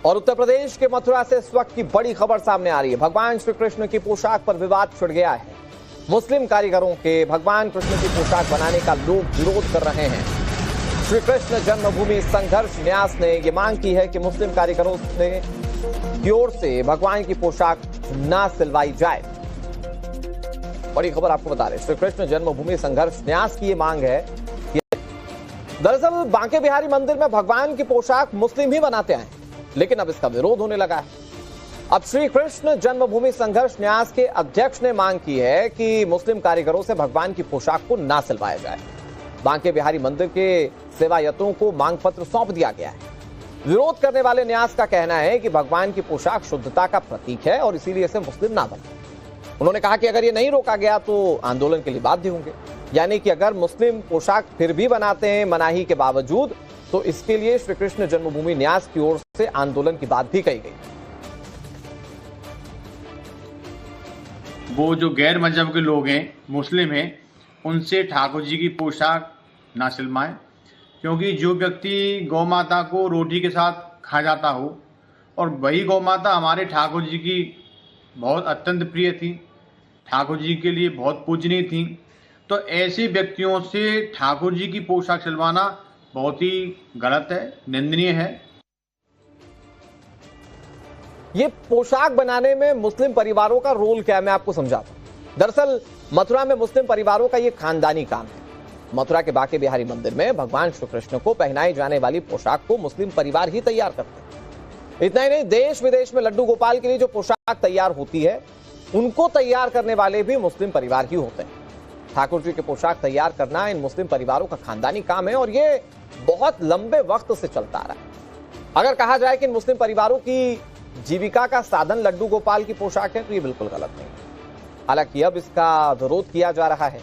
और उत्तर प्रदेश के मथुरा से इस वक्त की बड़ी खबर सामने आ रही है। भगवान श्री कृष्ण की पोशाक पर विवाद छिड़ गया है। मुस्लिम कारीगरों के भगवान कृष्ण की पोशाक बनाने का लोग विरोध कर रहे हैं। श्री कृष्ण जन्मभूमि संघर्ष न्यास ने यह मांग की है कि मुस्लिम कारीगरों की ओर से भगवान की पोशाक ना सिलवाई जाए। बड़ी खबर आपको बता रहे, श्री कृष्ण जन्मभूमि संघर्ष न्यास की ये मांग है। दरअसल बांके बिहारी मंदिर में भगवान की पोशाक मुस्लिम ही बनाते हैं, लेकिन अब इसका विरोध होने लगा है। अब श्री कृष्ण जन्मभूमि संघर्ष न्यास के अध्यक्ष ने मांग की है कि मुस्लिम कारीगरों से भगवान की पोशाक को ना सिलवाया जाए। बांके बिहारी मंदिर के सेवायतों को मांग पत्र सौंप दिया गया है। विरोध करने वाले न्यास का कहना है कि भगवान की पोशाक शुद्धता का प्रतीक है और इसीलिए इसे मुस्लिम ना बने। उन्होंने कहा कि अगर ये नहीं रोका गया तो आंदोलन के लिए बाध्य होंगे, यानी कि अगर मुस्लिम पोशाक फिर भी बनाते हैं मनाही के बावजूद, तो इसके लिए श्री कृष्ण जन्मभूमि न्यास की ओर से आंदोलन की बात भी कही गई। वो जो गैर मजहब के लोग हैं, मुस्लिम हैं, उनसे ठाकुर जी की पोशाक ना सिलवाएं, क्योंकि जो व्यक्ति गौ माता को रोटी के साथ खा जाता हो और वही गौ माता हमारे ठाकुर जी की बहुत अत्यंत प्रिय थी, ठाकुर जी के लिए बहुत पूजनीय थी, तो ऐसे व्यक्तियों से ठाकुर जी की पोशाक सिलवाना बहुत ही गलत है, निंदनीय है। ये पोशाक बनाने में मुस्लिम परिवारों का रोल क्या है, मैं आपको समझाता हूं। दरअसल मथुरा में मुस्लिम परिवारों का ये खानदानी काम है। मथुरा के बांके बिहारी मंदिर में भगवान श्री कृष्ण को पहनाई जाने वाली पोशाक को मुस्लिम परिवार ही तैयार करते हैं। इतना ही नहीं, देश विदेश में लड्डू गोपाल के लिए जो पोशाक तैयार होती है, उनको तैयार करने वाले भी मुस्लिम परिवार ही होते हैं। ठाकुर जी की पोशाक तैयार करना इन मुस्लिम परिवारों का खानदानी काम है और ये बहुत लंबे वक्त से चलता आ रहा है। अगर कहा जाए कि इन मुस्लिम परिवारों की जीविका का साधन लड्डू गोपाल की पोशाक है, तो ये बिल्कुल गलत नहीं। हालांकि अब इसका विरोध किया जा रहा है।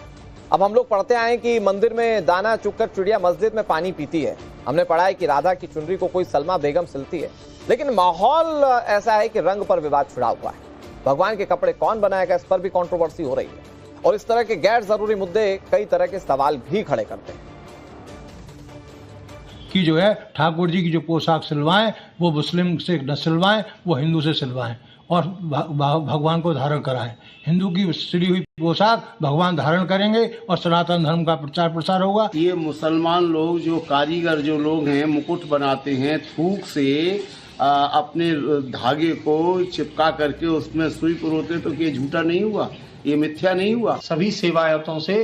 अब हम लोग पढ़ते आए कि मंदिर में दाना चुगकर चिड़िया मस्जिद में पानी पीती है। हमने पढ़ा है कि राधा की चुनरी को कोई सलमा बेगम सिलती है, लेकिन माहौल ऐसा है कि रंग पर विवाद छिड़ा हुआ है। भगवान के कपड़े कौन बनाएगा, इस पर भी कंट्रोवर्सी हो रही है और इस तरह के गैर जरूरी मुद्दे कई तरह के सवाल भी खड़े करते हैं कि जो है ठाकुर जी की जो पोशाक सिलवाएं वो मुस्लिम से न सिलवाएं, वो हिंदू से सिलवाएं और भगवान को धारण कराएं। हिंदू की सिली हुई पोशाक भगवान धारण करेंगे और सनातन धर्म का प्रचार प्रसार होगा। ये मुसलमान लोग जो कारीगर जो लोग हैं, मुकुट बनाते हैं, थूक से अपने धागे को चिपका करके उसमें सुई पुरोते, तो ये झूठा नहीं हुआ, ये मिथ्या नहीं हुआ। सभी सेवायतों से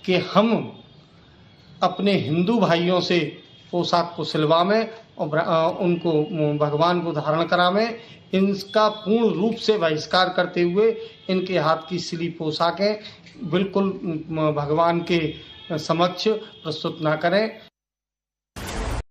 कि हम अपने हिंदू भाइयों से पोशाक को सिलवाएं और उनको भगवान को धारण करावें, इनका पूर्ण रूप से बहिष्कार करते हुए इनके हाथ की सिली पोशाकें बिल्कुल भगवान के समक्ष प्रस्तुत ना करें।